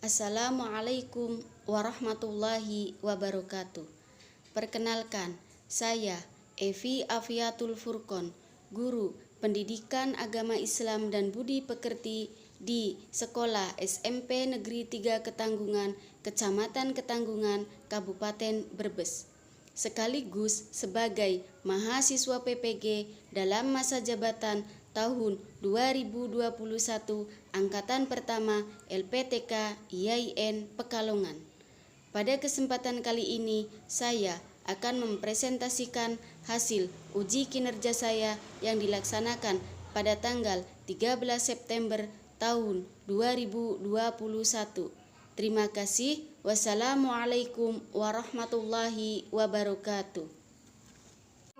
Assalamualaikum warahmatullahi wabarakatuh. Perkenalkan, saya Evi Afiatul Furqon, guru Pendidikan Agama Islam dan Budi Pekerti di Sekolah SMP Negeri 3 Ketanggungan, Kecamatan Ketanggungan, Kabupaten Brebes, sekaligus sebagai mahasiswa PPG dalam masa jabatan tahun 2021 Angkatan Pertama LPTK IAIN Pekalongan. Pada kesempatan kali ini saya akan mempresentasikan hasil uji kinerja saya yang dilaksanakan pada tanggal 13 September tahun 2021. Terima kasih. Wassalamualaikum warahmatullahi wabarakatuh.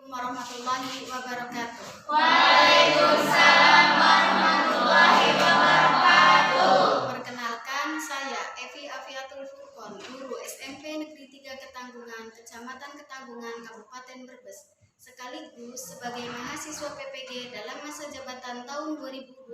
Warahmatullahi wabarakatuh. Waalaikumsalam warahmatullahi wabarakatuh. Perkenalkan, saya Evi Afiatul Furqon, guru SMP Negeri 3 Ketanggungan, Kecamatan Ketanggungan, Kabupaten Brebes, sekaligus sebagai mahasiswa PPG dalam masa jabatan tahun 2021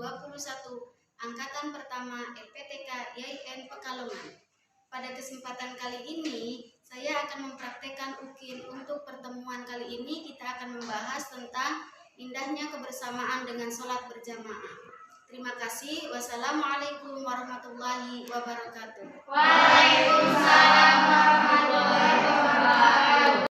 Angkatan Pertama LPTK IAIN Pekalongan. Pada kesempatan kali ini, saya akan mempraktekkan UKIN. Untuk pertemuan kali ini, kita akan membahas tentang indahnya kebersamaan dengan sholat berjamaah. Terima kasih. Wassalamualaikum warahmatullahi wabarakatuh. Waalaikumsalam warahmatullahi wabarakatuh.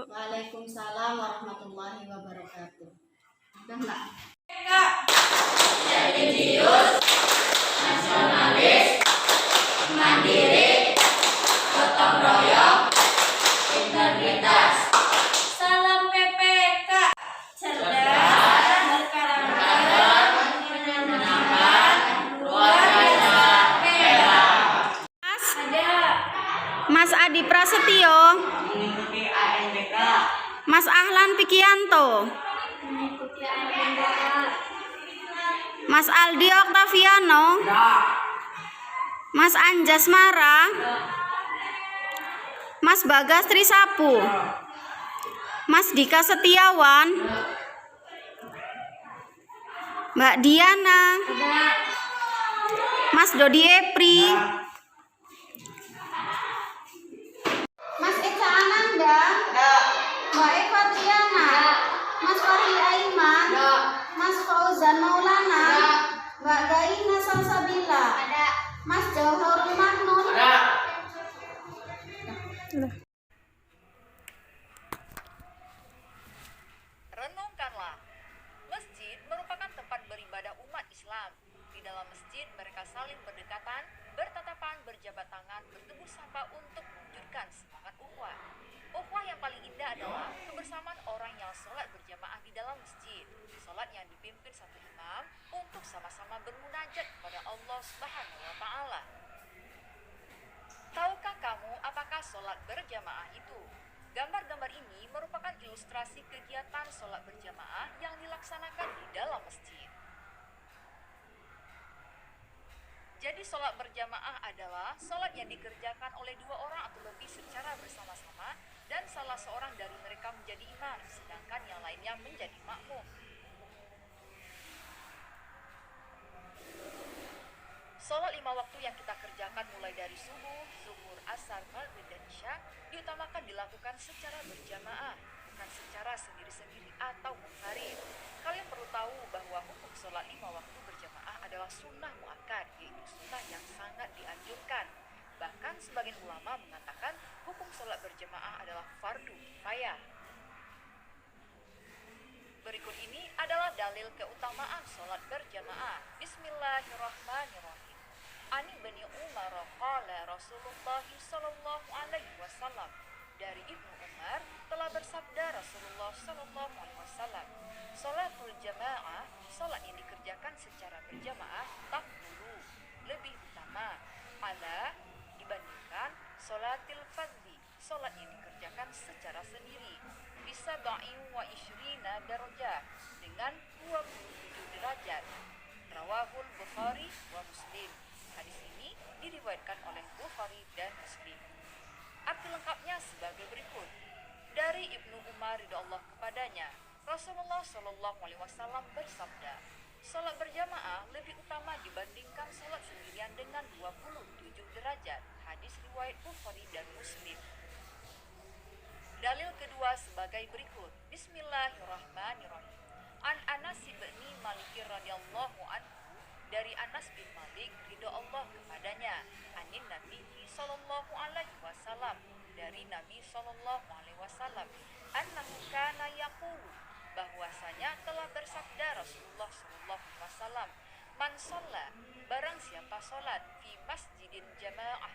Waalaikumsalam warahmatullahi wabarakatuh. Udah enggak? Religius, nasionalis, mandiri, gotong royong, integritas. Salam PPK, cerdas, berkarakter, menyenangkan, luar biasa, hebat. Ada Mas Adi Prasetyo, mengikuti ANBK, Mas Ahlan Pikianto, mengikuti ANBK. Mas Aldi Oktaviano, Mas Anjas Mara, Mas Bagas Trisapu, Mas Dika Setiawan, Mbak Diana, Mas Dodi Epri, Mas Eka Ananda, Mbak Eva Triana, Mas Fahri Aiman, Mas Fauzan Maulana, Mbak Gaina Salsabila, Mas Jauharul Magnun. Renungkanlah, masjid merupakan tempat beribadah umat Islam. Di dalam masjid mereka saling berdekatan, bertatapan, berjabat tangan, bertegur sapa untuk mewujudkan semangat ukhuwah. Ukhuwah yang paling indah adalah kebersamaan orang yang sholat berjamaah di dalam masjid. Sholat yang dipimpin satu imam untuk sama-sama bermunajat kepada Allah Subhanahu wa Ta'ala. Tahukah kamu apakah sholat berjamaah itu? Gambar-gambar ini merupakan ilustrasi kegiatan sholat berjamaah yang dilaksanakan di dalam masjid. Jadi sholat berjamaah adalah sholat yang dikerjakan oleh dua orang atau lebih secara bersama-sama dan salah seorang dari mereka menjadi imam, sedangkan yang lainnya menjadi makmum. Sholat 5 waktu yang kita kerjakan mulai dari subuh, zuhur, asar, maghrib, dan isya diutamakan dilakukan secara berjamaah, bukan secara sendiri-sendiri atau munfarid. Kalian perlu tahu bahwa hukum sholat 5 waktu berjamaah adalah sunnah muakkad, yaitu sunnah yang sangat dianjurkan. Bahkan sebagian ulama mengatakan hukum sholat berjamaah adalah fardu kifayah. Berikut ini adalah dalil keutamaan salat berjamaah. Bismillahirrahmanirrahim. Ani bani Umar qala Rasulullah sallallahu alaihi wasallam. Dari Ibnu Umar telah bersabda Rasulullah sallallahu alaihi wasallam, salatul jamaah, salat yang dikerjakan secara berjamaah, tafdulu, lebih utama, ala, dibandingkan salatil fardhi, salat yang dikerjakan secara sendiri, bisa ba'in wa ishrina darajah, dengan 27 derajat. Rawahul Bukhari wa Muslim. Hadis ini diriwayatkan oleh Bukhari dan Muslim. Arti lengkapnya sebagai berikut. Dari Ibnu Umar radhiyallahu kepadanya, Rasulullah Shallallahu alaihi wasallam bersabda, salat berjamaah lebih utama dibandingkan salat sendirian dengan 27 derajat. Hadis riwayat Bukhari dan Muslim. Dalil kedua sebagai berikut. Bismillahirrahmanirrahim. An Anas bin Malik radhiyallahu anhu, dari Anas bin Malik ridho Allah kepadanya, anin Nabi sallallahu alaihi wasallam, dari Nabi sallallahu alaihi wasallam, annahu kana yaqulu, bahwasanya telah bersabda Rasulullah sallallahu alaihi wasallam, man shalla, barang siapa salat fi masjidin jamaah,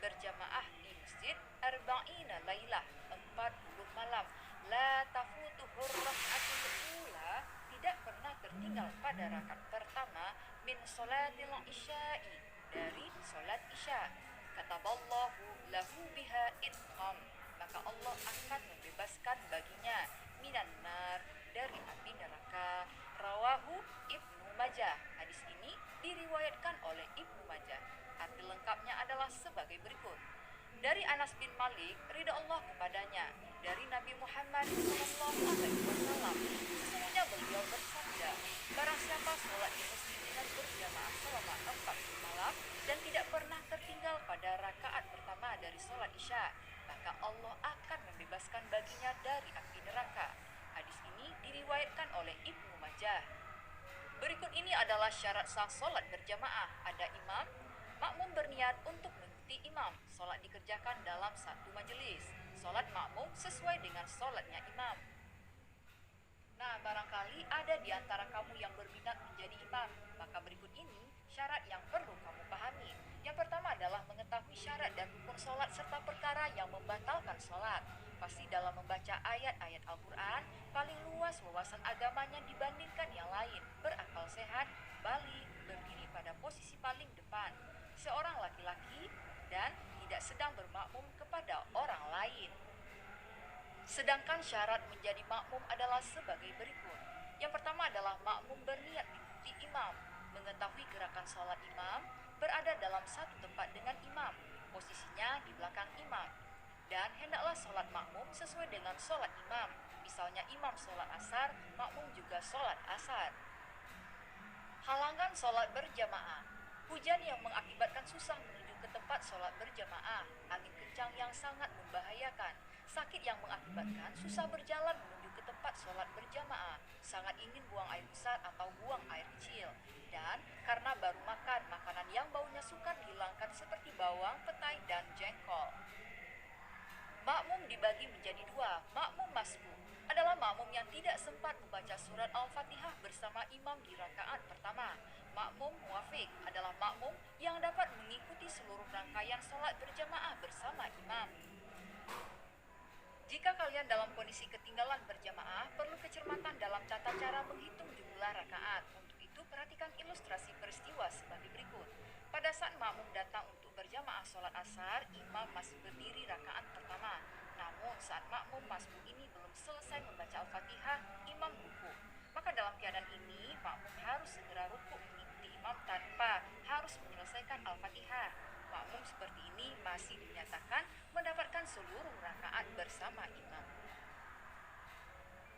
berjamaah di masjid, arba'ina lailah, 40 malam, la tafutuhur rak'atul ula, tidak pernah tertinggal pada rakaat pertama, min sholatil isya'i, dari sholat isya, kataballahu lahu biha itqam, maka Allah akan membebaskan baginya, minan nar, dari api neraka. Rawahu Ibnu Majah. Hadis ini diriwayatkan oleh Ibnu Majah. Arti lengkapnya adalah sebagai berikut. Dari Anas bin Malik ridha Allah kepadanya, dari Nabi Muhammad sallallahu alaihi wasallam, sesungguhnya beliau bersabda, barang siapa sholat di masjid dengan berjamaah selama 40 malam dan tidak pernah tertinggal pada rakaat pertama dari sholat isya, maka Allah akan membebaskan baginya dari api neraka. Hadis ini diriwayatkan oleh Ibnu Majah. Berikut ini adalah syarat sah sholat berjamaah. Ada imam, makmum berniat untuk mengikuti imam. Sholat dikerjakan dalam satu majelis. Sholat makmum sesuai dengan sholatnya imam. Nah, barangkali ada di antara kamu yang berminat menjadi imam, maka berikut ini syarat yang perlu kamu pahami. Yang pertama adalah mengetahui syarat dan rukun sholat serta perkara yang membatalkan sholat. Pasti dalam membaca ayat-ayat Al-Quran, paling luas wawasan agamanya dibandingkan yang lain. Berakal sehat, balik, berdiri pada posisi paling depan, seorang laki-laki, dan tidak sedang bermakmum kepada orang lain. Sedangkan syarat menjadi makmum adalah sebagai berikut. Yang pertama adalah makmum berniat mengikuti imam, mengetahui gerakan sholat imam, berada dalam satu tempat dengan imam, posisinya di belakang imam, dan hendaklah sholat makmum sesuai dengan sholat imam. Misalnya imam sholat asar, makmum juga sholat asar. Halangan sholat berjamaah. Hujan yang mengakibatkan susah menuju ke tempat sholat berjamaah, angin kencang yang sangat membahayakan, sakit yang mengakibatkan susah berjalan menuju ke tempat sholat berjamaah, sangat ingin buang air besar atau buang air kecil, dan karena baru makan makanan yang baunya sukar dihilangkan seperti bawang, petai, dan jengkol. Makmum dibagi menjadi dua. Makmum masbuk adalah makmum yang tidak sempat membaca surat Al-Fatihah bersama imam di rakaat pertama. Makmum muwafiq adalah makmum yang dapat mengikuti seluruh rangkaian sholat berjamaah bersama imam. Jika kalian dalam kondisi ketinggalan berjamaah, perlu kecermatan dalam tata cara menghitung jumlah rakaat. Untuk itu, perhatikan ilustrasi peristiwa sebagai berikut. Pada saat makmum datang untuk berjamaah sholat asar, imam masih berdiri rakaat pertama. Namun saat makmum masbuk ini belum selesai membaca Al-Fatihah, imam ruku. Maka dalam keadaan ini, makmum harus segera ruku mengikuti imam tanpa harus menyelesaikan Al-Fatihah. Makmum seperti ini masih dinyatakan mendapatkan seluruh rakaat bersama imam.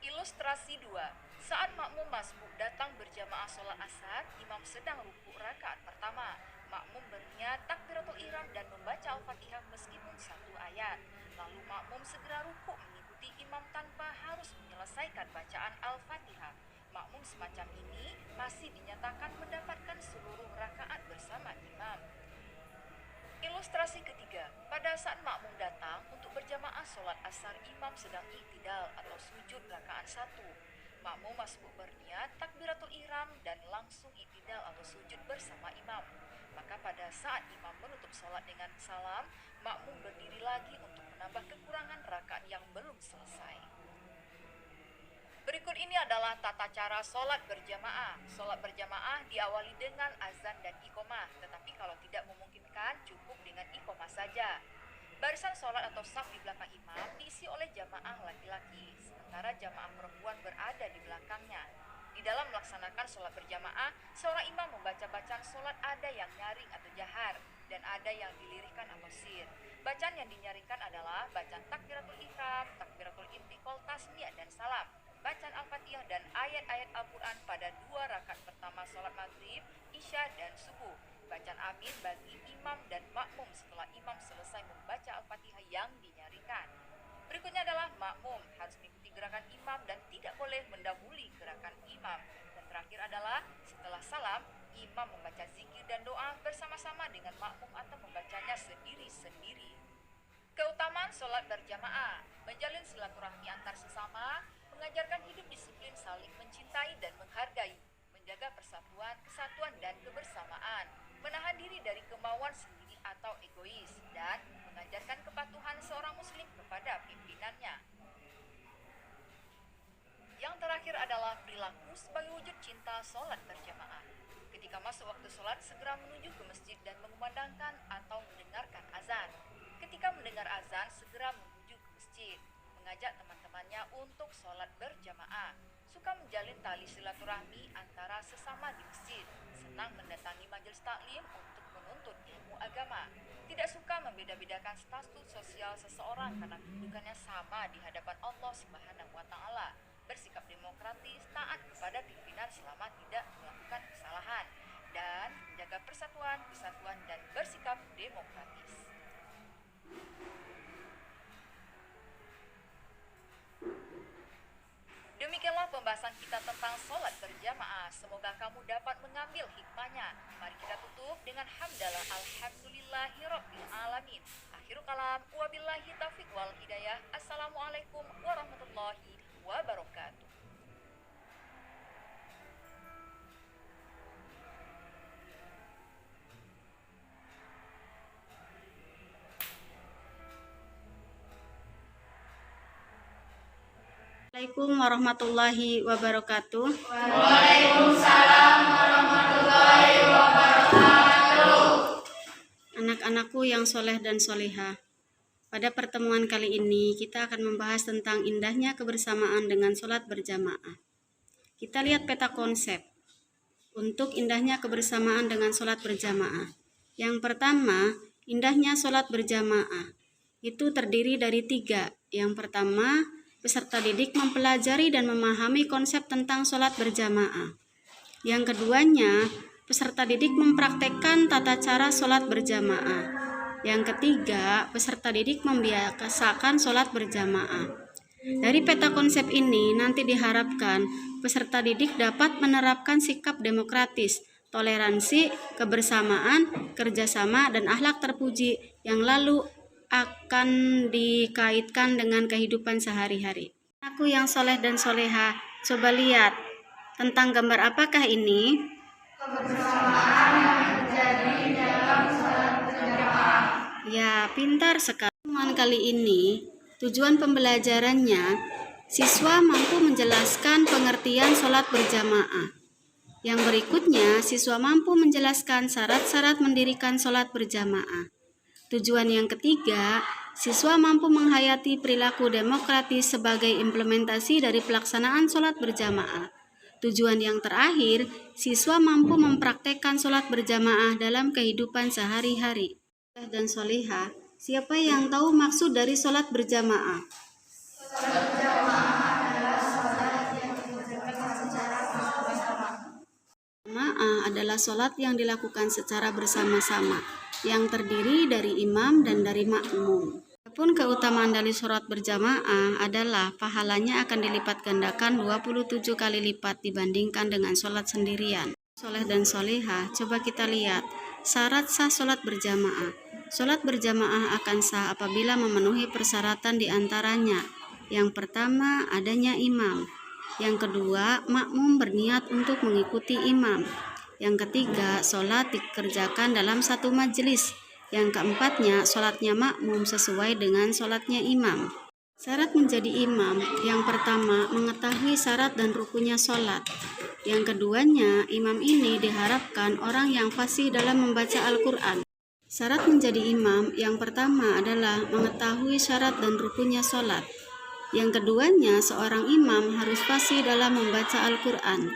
Ilustrasi 2. Saat makmum masbuk datang berjamaah sholat asar, imam sedang ruku rakaat pertama. Makmum berniat takbiratul ihram dan membaca Al-Fatihah meskipun satu ayat. Lalu makmum segera ruku mengikuti imam tanpa harus menyelesaikan bacaan Al-Fatihah. Makmum semacam ini masih dinyatakan mendapatkan seluruh rakaat bersama imam. Ilustrasi ketiga, pada saat makmum datang untuk berjamaah sholat asar, imam sedang iktidal atau sujud rakaat 1. Makmum masbuk berniat takbiratul ihram dan sujud bersama imam. Maka pada saat imam menutup sholat dengan salam, makmum berdiri lagi untuk menambah kekurangan rakaat yang belum selesai. Berikut ini adalah tata cara sholat berjamaah. Sholat berjamaah diawali dengan azan dan iqomah, tetapi kalau tidak memungkinkan cukup dengan iqomah saja. Barisan sholat atau saf di belakang imam diisi oleh jamaah laki-laki, sementara jamaah perempuan berada di belakangnya. Di dalam melaksanakan sholat berjamaah, seorang imam membaca bacaan sholat ada yang nyaring atau jahar, dan ada yang dilirihkan atau sir. Bacaan yang dinyaringkan adalah bacaan takbiratul ihram, takbiratul intiqal, tasmiyah, dan salam. Bacaan Al-Fatihah dan ayat-ayat Al-Quran pada 2 rakaat pertama sholat maghrib, isya, dan subuh. Bacaan amin bagi imam dan makmum setelah imam selesai membaca Al-Fatihah yang dinyaringkan. Berikutnya adalah makmum harus mengikuti gerakan imam dan tidak boleh mendahului gerakan imam. Dan terakhir adalah setelah salam, imam membaca zikir dan doa bersama-sama dengan makmum atau membacanya sendiri-sendiri. Keutamaan sholat berjamaah: menjalin silaturahmi antar sesama, mengajarkan hidup disiplin saling mencintai dan menghargai, menjaga persatuan, kesatuan, dan kebersamaan, menahan diri dari kemauan sendiri atau egois, dan mengajarkan kepatuhan seorang muslim kepada pimpinannya. Yang terakhir adalah perilaku sebagai wujud cinta sholat berjamaah. Ketika masuk waktu sholat, segera menuju ke masjid dan mengumandangkan atau mendengarkan azan. Ketika mendengar azan, segera menuju ke masjid, mengajak teman-temannya untuk sholat berjamaah, suka menjalin tali silaturahmi antara sesama di masjid, senang mendatangi majelis taklim untuk menuntut ilmu agama, tidak suka membeda-bedakan status sosial seseorang karena kedudukannya sama di hadapan Allah Subhanahu wa Ta'ala, bersikap demokratis, taat kepada pimpinan selama tidak melakukan kesalahan, dan menjaga persatuan, kesatuan, dan bersikap demokratis. Demikianlah pembahasan kita tentang sholat berjamaah. Semoga kamu dapat mengambil hikmahnya. Mari kita tutup dengan hamdalah alhamdulillahirabbil alamin. Akhirul kalam, wabillahi taufiq wal hidayah. Assalamualaikum warahmatullahi wabarakatuh. Assalamualaikum warahmatullahi wabarakatuh. Waalaikumsalam warahmatullahi wabarakatuh. Anak-anakku yang soleh dan solehah, pada pertemuan kali ini kita akan membahas tentang indahnya kebersamaan dengan sholat berjamaah. Kita lihat peta konsep untuk indahnya kebersamaan dengan sholat berjamaah. Yang pertama, indahnya sholat berjamaah itu terdiri dari 3. Yang pertama, peserta didik mempelajari dan memahami konsep tentang sholat berjamaah. Yang keduanya, peserta didik mempraktekkan tata cara sholat berjamaah. Yang ketiga, peserta didik membiasakan sholat berjamaah. Dari peta konsep ini nanti diharapkan peserta didik dapat menerapkan sikap demokratis, toleransi, kebersamaan, kerjasama, dan akhlak terpuji yang lalu akan dikaitkan dengan kehidupan sehari-hari. Aku yang soleh dan soleha, coba lihat tentang gambar apakah ini? Kebersamaan yang terjadi dalam sholat berjamaah. Ya, pintar sekali. Pertemuan kali ini, tujuan pembelajarannya, siswa mampu menjelaskan pengertian sholat berjamaah. Yang berikutnya, siswa mampu menjelaskan syarat-syarat mendirikan sholat berjamaah. Tujuan yang ketiga, siswa mampu menghayati perilaku demokratis sebagai implementasi dari pelaksanaan sholat berjamaah. Tujuan yang terakhir, siswa mampu mempraktekkan sholat berjamaah dalam kehidupan sehari-hari. Dan soleha, siapa yang tahu maksud dari sholat berjamaah? Sholat berjamaah adalah sholat yang dikerjakan secara bersama-sama. Berjamaah adalah sholat yang dilakukan secara bersama-sama, yang terdiri dari imam dan dari makmum. Adapun keutamaan dari sholat berjamaah adalah pahalanya akan dilipat gandakan 27 kali lipat dibandingkan dengan sholat sendirian. Soleh dan soleha, coba kita lihat syarat sah sholat berjamaah. Sholat berjamaah akan sah apabila memenuhi persyaratan diantaranya. Yang pertama, adanya imam. Yang kedua, makmum berniat untuk mengikuti imam. Yang ketiga, sholat dikerjakan dalam satu majelis. Yang keempatnya, sholatnya makmum sesuai dengan sholatnya imam. Syarat menjadi imam, yang pertama, mengetahui syarat dan rukunnya sholat. Yang keduanya, imam ini diharapkan orang yang fasih dalam membaca Al-Quran. Syarat menjadi imam, yang pertama adalah mengetahui syarat dan rukunnya sholat. Yang keduanya, seorang imam harus fasih dalam membaca Al-Quran.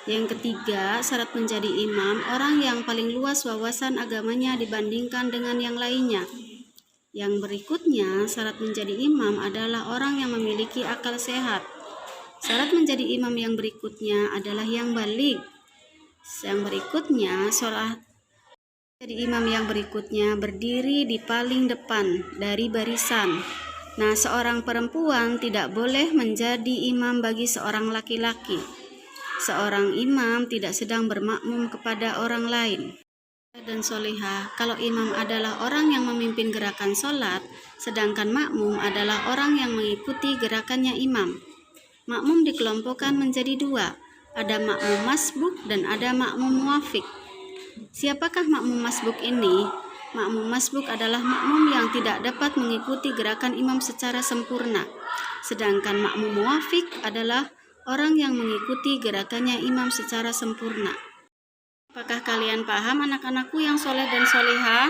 Yang ketiga, syarat menjadi imam, orang yang paling luas wawasan agamanya dibandingkan dengan yang lainnya. Yang berikutnya, syarat menjadi imam adalah orang yang memiliki akal sehat. Syarat menjadi imam yang berikutnya adalah yang baligh. Yang berikutnya, syarat menjadi imam yang berikutnya berdiri di paling depan dari barisan. Nah, seorang perempuan tidak boleh menjadi imam bagi seorang laki-laki. Seorang imam tidak sedang bermakmum kepada orang lain. Dan solihah, kalau imam adalah orang yang memimpin gerakan sholat, sedangkan makmum adalah orang yang mengikuti gerakannya imam. Makmum dikelompokkan menjadi dua, ada makmum masbuk dan ada makmum muwafiq. Siapakah makmum masbuk ini? Makmum masbuk adalah makmum yang tidak dapat mengikuti gerakan imam secara sempurna. Sedangkan makmum muwafiq adalah orang yang mengikuti gerakannya imam secara sempurna. Apakah kalian paham, anak-anakku yang soleh dan solihah?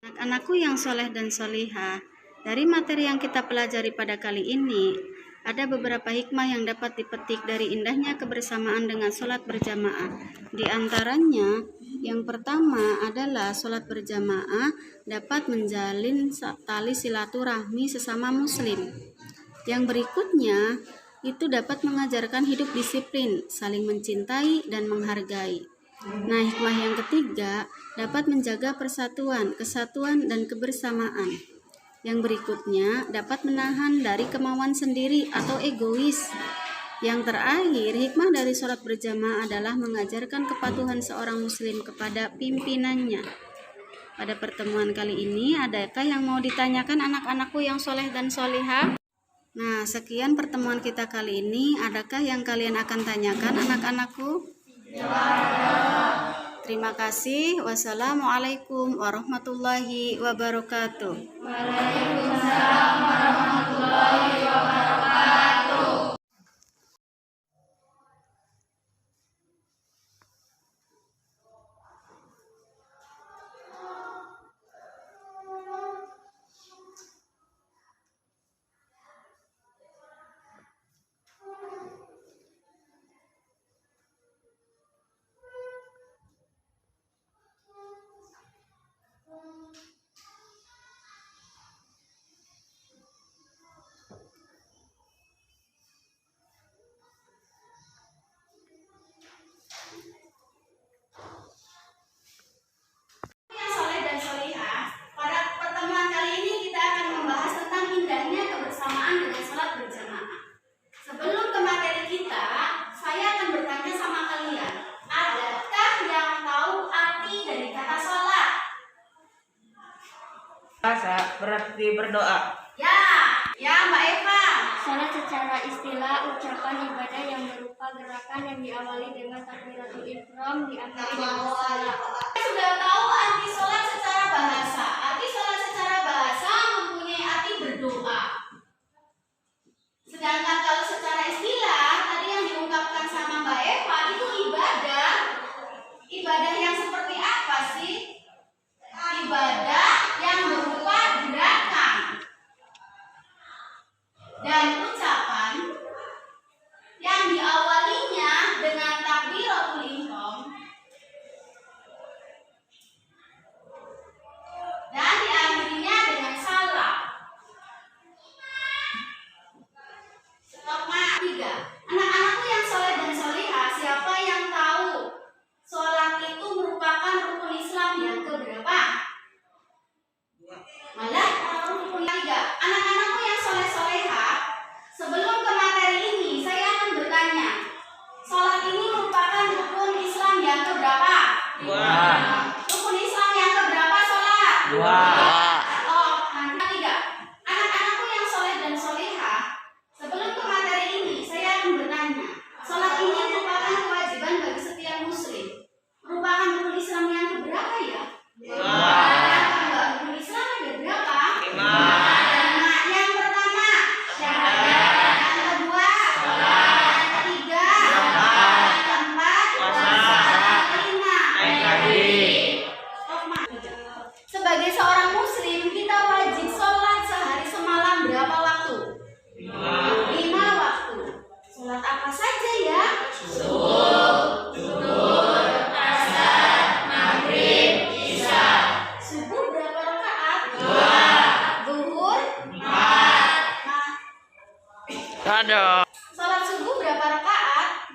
Anak-anakku yang soleh dan solihah, dari materi yang kita pelajari pada kali ini, ada beberapa hikmah yang dapat dipetik dari indahnya kebersamaan dengan sholat berjamaah. Di antaranya, yang pertama adalah sholat berjamaah dapat menjalin tali silaturahmi sesama muslim. Yang berikutnya, itu dapat mengajarkan hidup disiplin, saling mencintai dan menghargai. Nah, hikmah yang ketiga dapat menjaga persatuan, kesatuan, dan kebersamaan. Yang berikutnya dapat menahan dari kemauan sendiri atau egois. Yang terakhir, hikmah dari sholat berjamaah adalah mengajarkan kepatuhan seorang muslim kepada pimpinannya. Pada pertemuan kali ini, adakah yang mau ditanyakan anak-anakku yang soleh dan solihah? Nah, sekian pertemuan kita kali ini. Adakah yang kalian akan tanyakan, anak-anakku? Terima kasih. Wassalamualaikum warahmatullahi wabarakatuh. Waalaikumsalam warahmatullahi wabarakatuh. Yang soleh dan solihah, pada pertemuan kali ini kita akan membahas tentang indahnya kebersamaan dengan sholat berjamaah. Sebelum ke materi kita, saya akan bertanya sama kalian, adakah yang tahu arti dari kata sholat? Bahasa berarti berdoa. Ya Mbak Eva. Salat secara istilah ucapan ibadah yang berupa gerakan yang diawali dengan takbiratul ihram diakhiri dengan salat. Sudah tahu arti sholat secara bahasa. Arti sholat secara bahasa mempunyai arti berdoa. Sedangkan kalau secara istilah, tadi yang diungkapkan sama Mbak Eva itu ibadah. Ibadah yang seperti apa sih? Ibadah yang berupa gerakan dan ucapan yang diawalinya dengan takbiratul ihram dan diakhirinya dengan salam.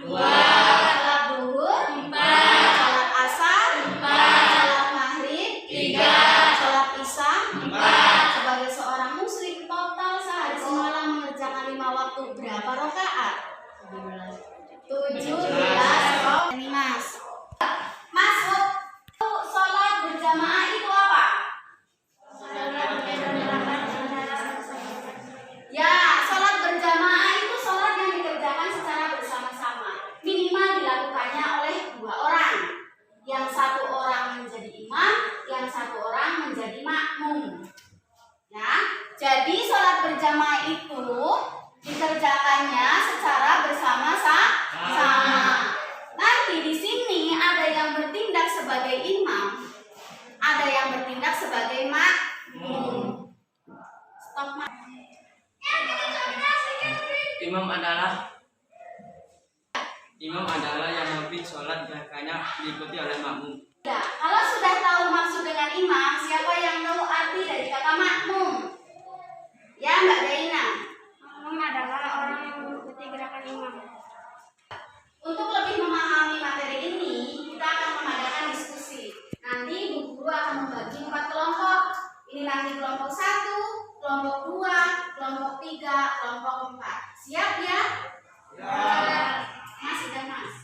2. Salat duhur 4. Salat asar 4. Salat maghrib 3. Salat isya 4. Sebagai seorang muslim total sehari semalam mengerjakan 5 waktu berapa rakaat? 17 rakaat. Ini Mas. Mas, sholat berjamaah itu apa? Ya, sholat berjamaah itu sholat yang dikerjakan secara bersama-sama. Minimal dilakukannya oleh 2 orang. Yang 1 orang menjadi imam, yang 1 orang menjadi makmum. Ya, jadi sholat berjamaah itu dikerjakannya secara bersama-sama. Nanti di sini ada yang bertindak sebagai imam, ada yang bertindak sebagai makmum. Stop, Mak. Imam adalah yang memimpin sholat gerakannya diikuti oleh makmum. Ya, kalau sudah tahu maksud dengan imam, siapa yang tahu arti dari kata makmum? Ya, Mbak Daina. Makmum adalah orang yang mengikuti gerakan imam. Untuk lebih memahami materi ini, kita akan mengadakan diskusi. Nanti Bu Guru akan membagi 4 kelompok. Ini nanti kelompok 1, kelompok 2, kelompok 3, kelompok 4. Siap ya? Ya. Mas dan Mas.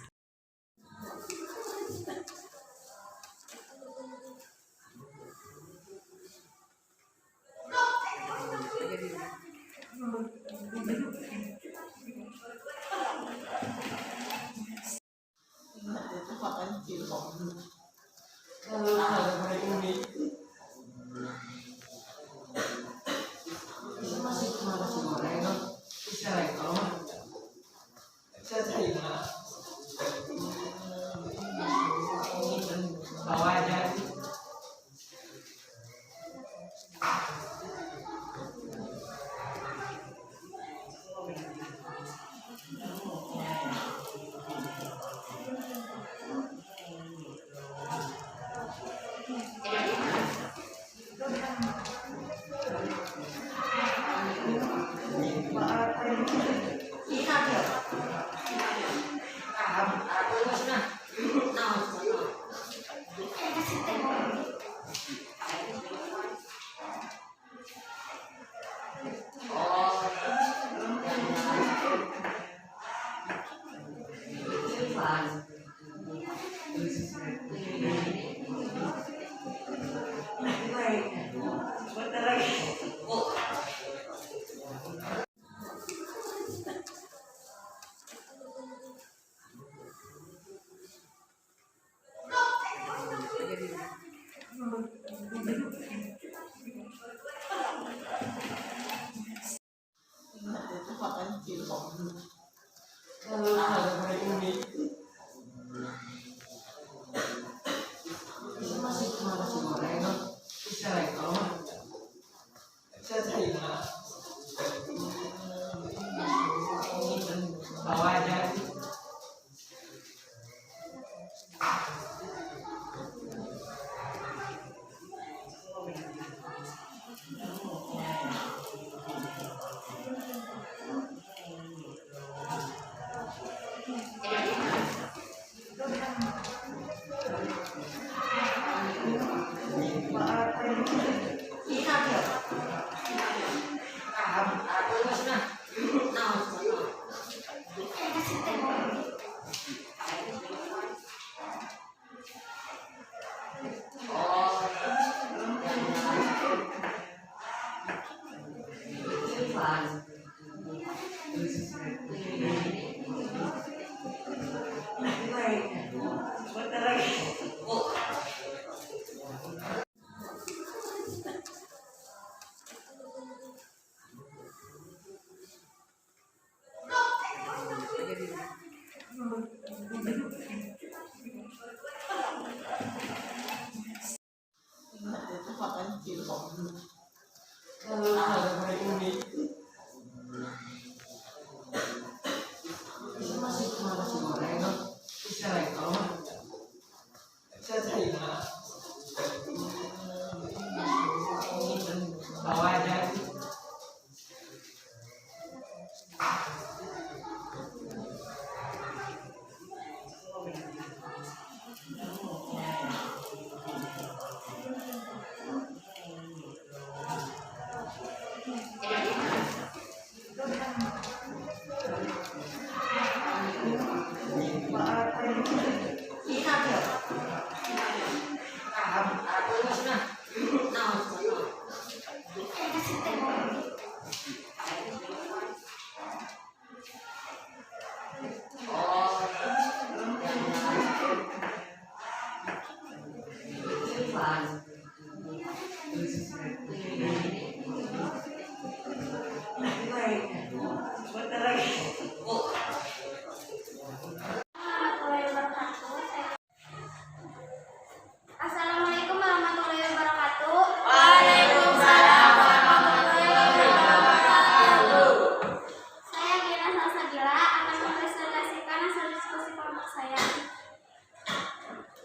saya.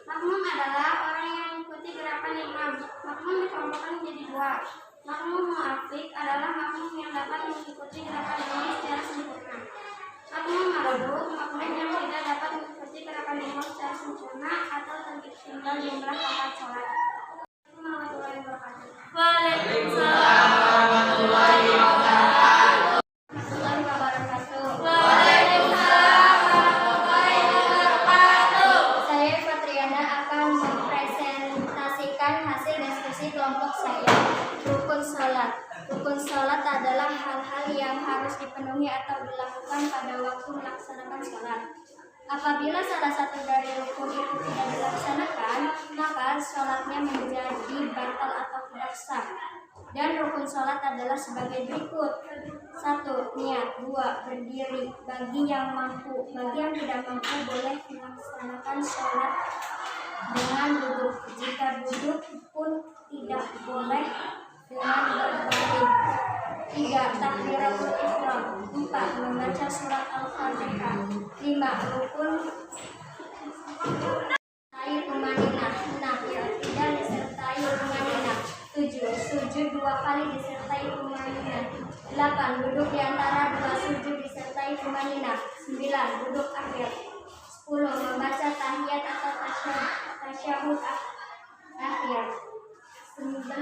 Makmum adalah orang yang mengikuti gerakan imam. Makmum dikelompokkan menjadi dua. Makmum mu'afik adalah makmum yang dapat mengikuti gerakan imam secara sempurna. Makmum ma'ruf, makmum yang tidak dapat mengikuti gerakan imam secara sempurna atau tertinggal jumlah rakaat sholat. Assalamualaikum warahmatullahi wabarakatuh. Waalaikumsalam warahmatullahi wabarakatuh. Saya Fatriana akan mempresentasikan hasil diskusi kelompok saya. Rukun sholat. Rukun sholat adalah hal-hal yang harus dipenuhi atau dilakukan pada waktu melaksanakan sholat. Apabila salah satu dari rukun itu tidak dilaksanakan, maka sholatnya menjadi batal atau tidak sah. Dan rukun sholat adalah sebagai berikut. 1. Niat. 2. Berdiri. Bagi yang mampu. Bagi yang tidak mampu boleh melaksanakan sholat dengan duduk. Jika duduk pun tidak boleh dengan berbaring. 3. Takbiratul ihram. 4. Membaca surat Al-Fatihah. 5. Rukun disertai tumaninah. 6. Tidak disertai tumaninah. 7. Sujud 2 kali disertai tumaninah. 8. Duduk di antara 2 sujud disertai tumaninah. 9. Duduk akhir. 10. Membaca tahiyat atau tasyahud akhir. 11.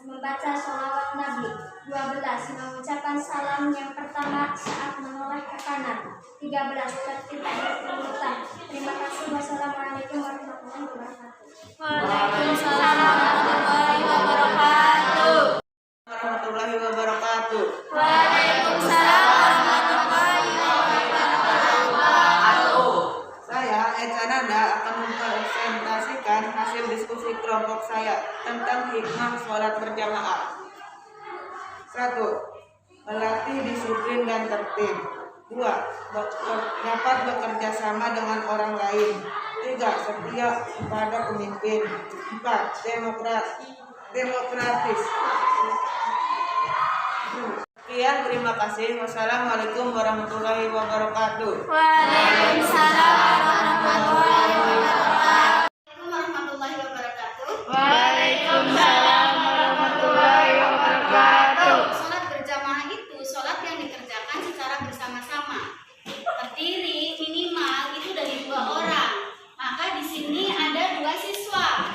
Membaca sholawat Nabi. 12. Mengucapkan salam yang pertama saat menoleh ke kanan. 13. Tertib berurutan. Terima kasih. Wassalamualaikum warahmatullahi wabarakatuh. Waalaikumsalam warahmatullahi wabarakatuh. Warahmatullahi wabarakatuh. Waalaikumsalam warahmatullahi wabarakatuh. Saya Ecananda akan mempresentasikan hasil diskusi kelompok saya tentang hikmah sholat berjamaah. 1. Melatih disiplin dan tertib. 2. Dapat bekerja sama dengan orang lain. 3. Setia pada pemimpin. 4. Demokratis. Sekian, terima kasih. Wassalamualaikum warahmatullahi wabarakatuh. Waalaikumsalam warahmatullahi wabarakatuh. Assalamualaikum warahmatullahi wabarakatuh. Waalaikumsalam warahmatullahi wabarakatuh. Sholat berjamaah itu sholat yang dikerjakan secara bersama-sama. Terdiri minimal itu dari 2 orang. Maka di sini ada 2 siswa.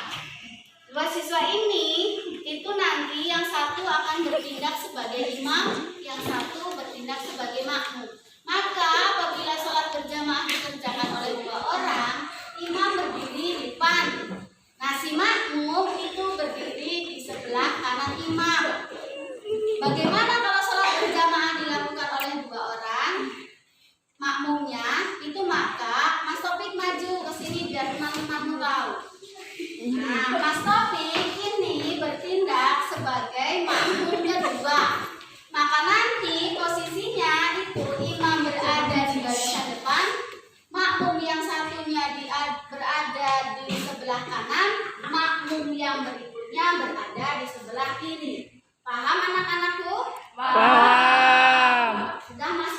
2 siswa ini itu nanti yang satu akan bertindak sebagai imam, yang satu bertindak sebagai makmum. Maka apabila sholat berjamaah dikerjakan oleh 2 orang, imam berdiri di depan. Nah, si makmum itu berdiri di sebelah kanan imam. Bagaimana kalau sholat berjamaah dilakukan oleh 2 orang? Makmumnya itu maka Mas Topik maju ke sini biar teman-teman tahu. Nah, Mas Topik ini bertindak sebagai makmum kedua. Maka nanti posisinya itu imam berada di barisan depan, makmum yang satunya berada di sebelah kanan, makmum yang berikutnya berada di sebelah kiri. Paham anak-anakku? Paham. Sudah Mas